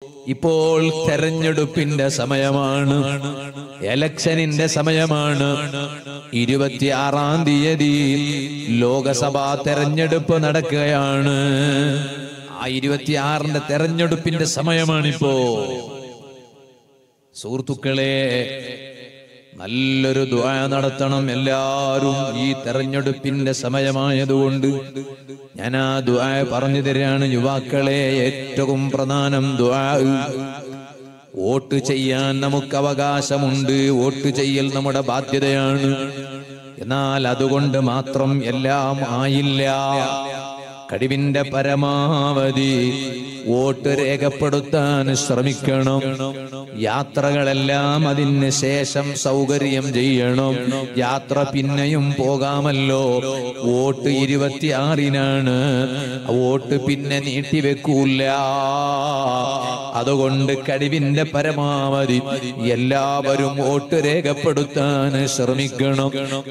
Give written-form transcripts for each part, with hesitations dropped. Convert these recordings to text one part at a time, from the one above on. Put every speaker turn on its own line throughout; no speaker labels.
ഇപ്പോൾ തെരഞ്ഞെടുപ്പിന്റെ സമയമാണ്, എലക്ഷനിന്റെ സമയമാണ്. 26-ാം തീയതി ലോകസഭാ തെരഞ്ഞെടുപ്പ് നടക്കുകയാണ്. ആ 26-ന്റെ തെരഞ്ഞെടുപ്പിന്റെ സമയമാണിപ്പോ. സുഹൃത്തുക്കളെ, നല്ലൊരു ദുആ നടത്തണം എല്ലാവരും. ഈ തെരഞ്ഞെടുപ്പിന്റെ സമയമായതുകൊണ്ട് ഞാൻ ആ ദുആ പറഞ്ഞു തരാണ്. യുവാക്കളെ, ഏറ്റവും പ്രധാനം ദുആ. വോട്ട് ചെയ്യാൻ നമുക്ക് അവകാശമുണ്ട്, വോട്ട് ചെയ്യൽ നമ്മുടെ ബാധ്യതയാണ്. എന്നാൽ അതുകൊണ്ട് മാത്രം എല്ലാം ആയില്ല. കഴിവിന്റെ പരമാവധി വോട്ട് രേഖപ്പെടുത്താൻ ശ്രമിക്കണം. യാത്രകളെല്ലാം അതിന് ശേഷം സൗകര്യം ചെയ്യണം. യാത്ര പിന്നെയും പോകാമല്ലോ. വോട്ട് 26-നാണ്, വോട്ട് പിന്നെ നീട്ടിവെക്കൂല. അതുകൊണ്ട് കഴിവിന്റെ പരമാവധി എല്ലാവരും വോട്ട് രേഖപ്പെടുത്താൻ ശ്രമിക്കണം.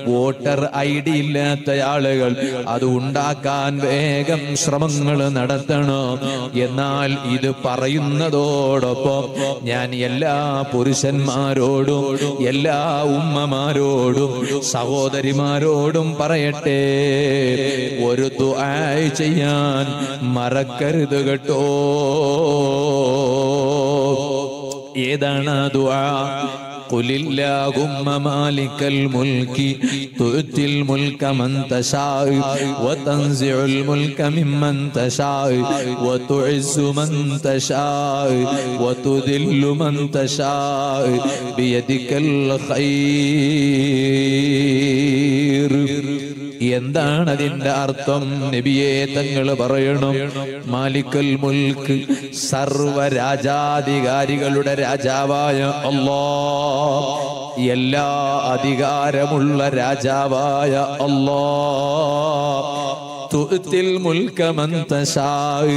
വോട്ടർ ID ഇല്ലാത്ത ആളുകൾ അത് ഉണ്ടാക്കാൻ വേഗം ശ്രമങ്ങൾ നടത്തണം. എന്നാൽ ഇത് പറയുന്നതോടൊപ്പം ഞാൻ എല്ലാ പുരുഷന്മാരോടും എല്ലാ ഉമ്മമാരോടും സഹോദരിമാരോടും പറയട്ടെ, ഒരു ദുആ ചെയ്യാൻ മറക്കരുത് കേട്ടോ. ഏതാണ് ദുആ? ഖുലില്ലാഹുമ്മ മാലിക്കൽ മുൽക്കി തുഅ്തിൽ മുൽക മൻ തശാഉ വതൻസിഉൽ മുൽക മിമ്മൻ തശാഉ വതുഇസ്സു മൻ തശാഉ വതുദില്ലു മൻ തശാഉ ബിയദിക്കൽ ഖൈർ. എന്താണ് അതിന്റെ അർത്ഥം? നബിയെ തങ്ങൾ പറയണം, മാലിക്കൽ മുൽക്ക്, സർവരാജാധികാരികളുടെ രാജാവായ അല്ലാഹ്, എല്ലാ അധികാരമുള്ള രാജാവായ അല്ലാഹ്, തുഅ്തിൽ മുൽക മൻ തശാഉ,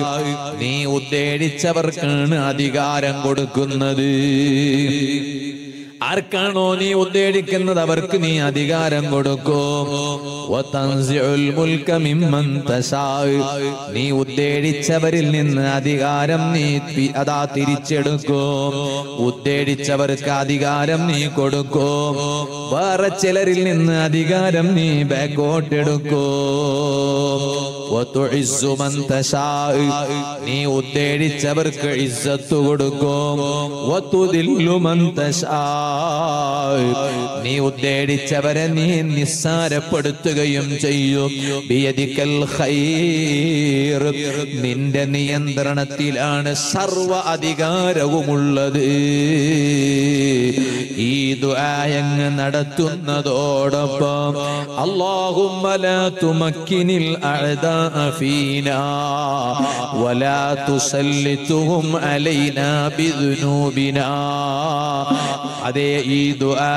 നീ ഉദ്ദേശിച്ചവർക്കാണ് അധികാരം കൊടുക്കുന്നത്. ആർക്കാണോ നീ ഉദ്ദേശിക്കുന്നത് അവർക്ക് നീ അധികാരം കൊടുക്കും. വതൻസിഉൽ മുൽക മിമ്മൻ തശാഉ, നീ ഉദ്ദേശിച്ചവരിൽ നിന്ന് അധികാരം നീ തിരിച്ചെടുക്കും. ഉദ്ദേശിച്ചവർക്ക് അധികാരം നീ കൊടുക്കും. വേറെ ചിലരിൽ നിന്ന് അധികാരം നീ ബാക്കോട്ട് എടുക്കും. വതുഇസ്സു മൻ തശാഉ, നീ ഉദ്ദേശിച്ചവർക്ക് ഇസ്സത്ത് കൊടുക്കും. വതുദില്ലു മൻ തശാഉ, നീ ഉദ്ദേശിച്ചവരെ നീ നിസ്സാരപ്പെടുത്തുകയും ചെയ്യും. ബിയദിക്കൽ ഖൈർ, നിന്റെ നിയന്ത്രണത്തിലാണ് സർവ അധികാരവുമുള്ളത്. ഈ ദുആയങ്ങ് നടത്തുന്നതോടൊപ്പം അല്ലാഹുമ്മ ലാ തുമക്കിനിൽ അഅദാഅ ഫീനാ വലാ തുസല്ലിതുഹും അലൈനാ ബിദുനൂബിനാ. അതേ, ഈ ദുആ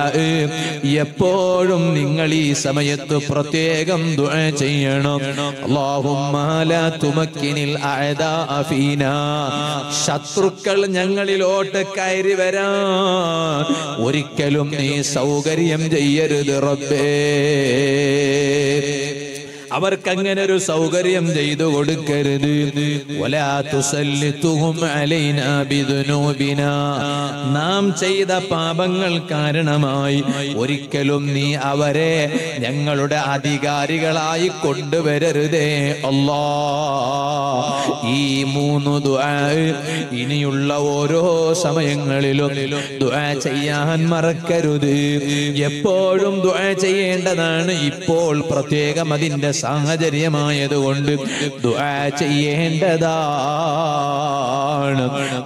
എപ്പോഴും നിങ്ങൾ ഈ സമയത്ത് പ്രത്യേകം ദുആ ചെയ്യണം. അല്ലാഹുമ്മ ലാ തുമക്കിനിൽ അഅദാഅ ഫീനാ, ശത്രുക്കൾ ഞങ്ങളിലോട്ട് കയറി വരാൻ ഒരിക്കലും നീ സൗകര്യം ചെയ്യരുത് റബ്ബേ. അവർക്കങ്ങനെ ഒരു സൗകര്യം ചെയ്തു കൊടുക്കരുത്. വലാ തുസല്ലിതുഹും അലൈനാ ബിദുനൂബിനാ, നാം ചെയ്ത പാപങ്ങൾ കാരണമായി ഒരിക്കലും നീ അവരെ ഞങ്ങളുടെ അധികാരികളായി കൊണ്ടുവരരുതേ അല്ലാഹ്. ഈ 3 ദുആ ഇനിയുള്ള ഓരോ സമയങ്ങളിലും ദുആ ചെയ്യാൻ മറക്കരുത്. എപ്പോഴും ദുആ ചെയ്യേണ്ടതാണ്. ഇപ്പോൾ പ്രത്യേകം അതിന്റെ സാഹചര്യമായതുകൊണ്ട് ദുആ ചെയ്യേണ്ടതാണ്.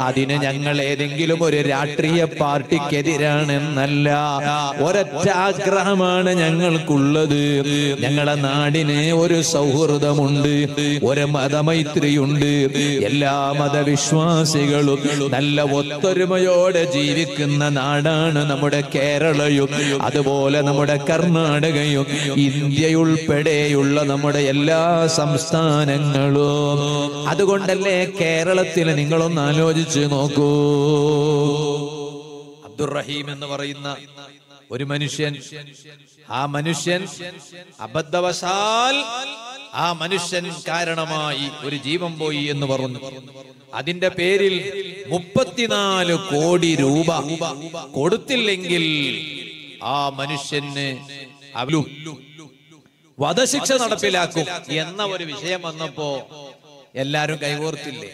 അതിന് ഞങ്ങൾ ഏതെങ്കിലും ഒരു രാഷ്ട്രീയ പാർട്ടിക്കെതിരാണെന്നല്ല, ഒരൊറ്റ ആഗ്രഹമാണ് ഞങ്ങൾക്കുള്ളത്. ഞങ്ങളുടെ നാടിന് ഒരു സൗഹൃദമുണ്ട്, ഒരു മതമൈത്രിയുണ്ട്. എല്ലാ മതവിശ്വാസികളും നല്ല ഒത്തൊരുമയോടെ ജീവിക്കുന്ന നാടാണ് നമ്മുടെ കേരളയും, അതുപോലെ നമ്മുടെ കർണാടകയും, ഇന്ത്യയുൾപ്പെടെയുള്ള നമ്മുടെ എല്ലാ സംസ്ഥാനങ്ങളും. അതുകൊണ്ടല്ലേ കേരളത്തിൽ നിങ്ങളൊന്ന് ആലോചിച്ച് നോക്കൂ, അബ്ദുർ റഹീം എന്ന് പറയുന്ന ഒരു മനുഷ്യൻ, ആ മനുഷ്യൻ അബദ്ധവശാൽ ആ മനുഷ്യൻ കാരണമായി ഒരു ജീവൻ പോയി എന്ന് പറഞ്ഞു. അതിന്റെ പേരിൽ 34 കോടി രൂപ കൊടുത്തില്ലെങ്കിൽ ആ മനുഷ്യന് വധശിക്ഷ നടപ്പിലാക്കും എന്ന ഒരു വിഷയം വന്നപ്പോ എല്ലാരും കൈകോർത്തില്ലേ?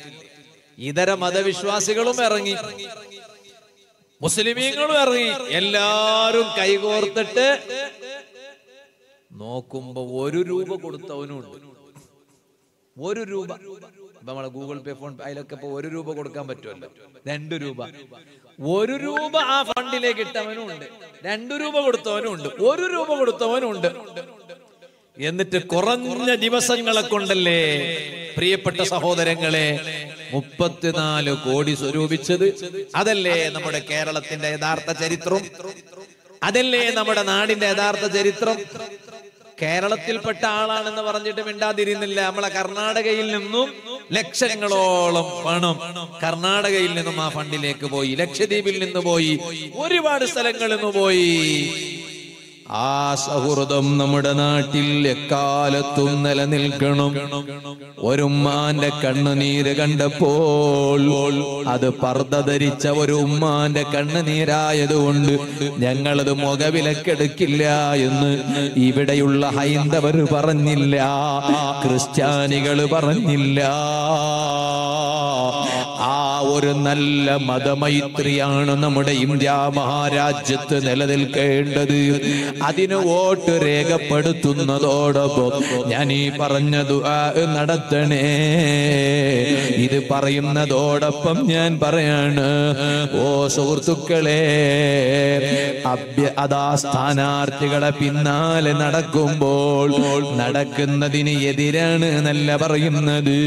ഇതര മതവിശ്വാസികളും ഇറങ്ങി, മുസ്ലിമീങ്ങളും ഇറങ്ങി, എല്ലാരും കൈകോർത്തിട്ട് നോക്കുമ്പോ 1 രൂപ കൊടുത്തവനുണ്ട്. 1 രൂപ. നമ്മളെ ഗൂഗിൾ പേ, ഫോൺ പേ അതിലൊക്കെ ഇപ്പൊ 1 രൂപ കൊടുക്കാൻ പറ്റുമല്ലോ. 2 രൂപ. 1 രൂപ ആ ഫണ്ടിലേക്ക് ഇട്ടവനും ഉണ്ട്, 2 രൂപ കൊടുത്തവനും ഉണ്ട്, 1 രൂപ കൊടുത്തവനും ഉണ്ട്. എന്നിട്ട് കുറഞ്ഞ ദിവസങ്ങളെ കൊണ്ടല്ലേ പ്രിയപ്പെട്ട സഹോദരങ്ങളെ 34 കോടി സ്വരൂപിച്ചത്. അതല്ലേ നമ്മുടെ കേരളത്തിന്റെ യഥാർത്ഥ ചരിത്രം, അതല്ലേ നമ്മുടെ നാടിന്റെ യഥാർത്ഥ ചരിത്രം. കേരളത്തിൽപ്പെട്ട ആളാണെന്ന് പറഞ്ഞിട്ട് മിണ്ടാതിരുന്നില്ല. നമ്മളെ കർണാടകയിൽ നിന്നും ലക്ഷങ്ങളോളം പണം കർണാടകയിൽ നിന്നും ആ ഫണ്ടിലേക്ക് പോയി, ലക്ഷദ്വീപിൽ നിന്ന് പോയി, ഒരുപാട് സ്ഥലങ്ങളിൽ നിന്ന് പോയി. ആ സൗഹൃദം നമ്മുടെ നാട്ടിൽ എക്കാലത്തും നിലനിൽക്കണം. ഒരുമ്മാന്റെ കണ്ണുനീര് കണ്ടപ്പോൾ അത് പർദ്ദ ധരിച്ച ഒരു ഉമ്മാന്റെ കണ്ണുനീരായതുകൊണ്ട് ഞങ്ങളത് മുഖവിലക്കെടുക്കില്ല എന്ന് ഇവിടെയുള്ള ഹൈന്ദവർ പറഞ്ഞില്ല, ക്രിസ്ത്യാനികൾ പറഞ്ഞില്ല. ആ ഒരു നല്ല മതമൈത്രിയാണ് നമ്മുടെ ഇന്ത്യ മഹാരാജ്യത്ത് നിലനിൽക്കേണ്ടത്. അതിന് വോട്ട് രേഖപ്പെടുത്തുന്നതോടൊപ്പം ഞാൻ ഈ പറഞ്ഞ ദുആ നടത്തണേ. ഇത് പറയുന്നതോടൊപ്പം ഞാൻ പറയാണ്, ഓ സുഹൃത്തുക്കളെ, അതാ സ്ഥാനാർത്ഥികളെ പിന്നാലെ നടക്കുമ്പോൾ നടക്കുന്നതിന് എതിരാണ് എന്നല്ല പറയുന്നത്.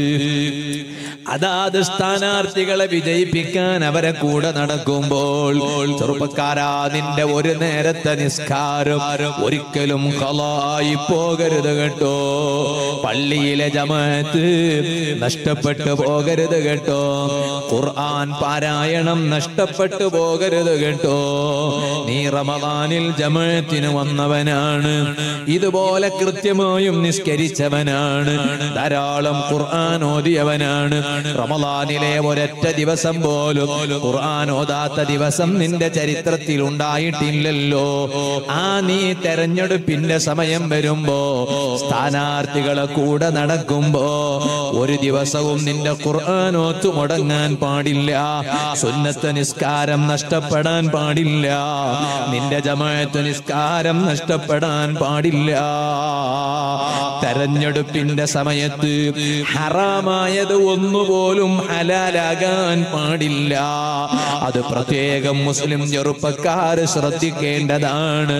അതാത് സ്ഥാനാർത്ഥികളെ വിജയിപ്പിക്കാൻ അവരെ കൂടെ നടക്കുമ്പോൾ ചെറുപ്പക്കാരാ, നിന്റെ ഒരു നേരത്തെ നിസ്കാരം ഒരിക്കലും ഖളായി പോകരുത് കേട്ടോ. പള്ളിയിലെ ജമാഅത്ത് നഷ്ടപ്പെട്ടു പോകരുത് കേട്ടോ. ഖുർആൻ പാരായണം നഷ്ടപ്പെട്ടു പോകരുത് കേട്ടോ. നീ റമദാനിൽ ജമാഅത്തിന് വന്നവനാണ്, ഇതുപോലെ കൃത്യമായും നിസ്കരിച്ചവനാണ്, ധാരാളം ഖുർആൻ ഓതിയവനാണ്. റമദാനിലെ ഒരൊറ്റ ദിവസം പോലും ഖുർആൻ ഓതാത്ത ദിവസം നിന്റെ ചരിത്രത്തിൽ ഉണ്ടായിട്ടില്ലല്ലോ. ആ നീ തെരഞ്ഞെടുപ്പിന്റെ സമയം വരുമ്പോ സ്ഥാനാർത്ഥികളെ കൂടെ നടക്കുമ്പോ ഒരു ദിവസവും നിന്റെ ഖുർആൻ ഓത്ത് മുടങ്ങാൻ പാടില്ല, സുന്നത്ത് നിസ്കാരം നഷ്ടപ്പെടാൻ പാടില്ല, നിന്റെ ജമാഅത്ത് നിസ്കാരം നഷ്ടപ്പെടാൻ പാടില്ല. തെരഞ്ഞെടുപ്പിന്റെ സമയത്ത് ഹറാമായത് ഒന്നുപോലും ഹലാലാകാൻ പാടില്ല. അത് പ്രത്യേകം മുസ്ലിം ചെറുപ്പക്കാർ ശ്രദ്ധിക്കേണ്ടതാണ്.